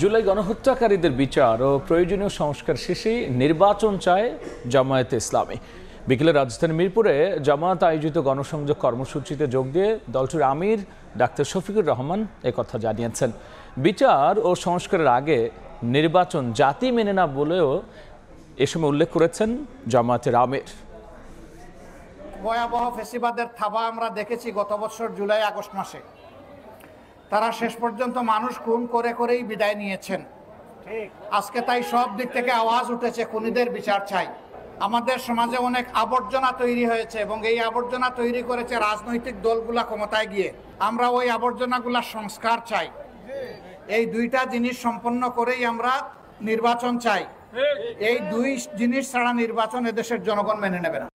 জুলাই গণহত্যাকারীদের বিচার ও প্রয়োজনীয় সংস্কার শেষেই নির্বাচন চায় জামায়াতে ইসলামী। বিকেলে রাজধানী মিরপুরে জামায়াত আয়োজিত গণসংযোগ কর্মসূচিতে যোগ দিয়ে দলটির আমির ডাক্তার শফিকুর রহমান একথা জানিয়েছেন। বিচার ও সংস্কারের আগে নির্বাচন জাতি মেনে না বলেও এ সময় উল্লেখ করেছেন জামায়াতের আমির। ভয়াবহ ফেসিবাদের থাবা আমরা দেখেছি গত বছর জুলাই আগস্ট মাসে। তারা শেষ পর্যন্ত মানুষ খুন করে করেই বিদায় নিয়েছেন। আজকে তাই সব দিক থেকে আওয়াজ উঠেছে, খুনিদের বিচার চাই। আমাদের সমাজে অনেক আবর্জনা তৈরি হয়েছে এবং এই আবর্জনা তৈরি করেছে রাজনৈতিক দলগুলা ক্ষমতায় গিয়ে। আমরা ওই আবর্জনাগুলা সংস্কার চাই। এই দুইটা জিনিস সম্পন্ন করেই আমরা নির্বাচন চাই। এই দুই জিনিস ছাড়া নির্বাচন এদেশের জনগণ মেনে নেবে না।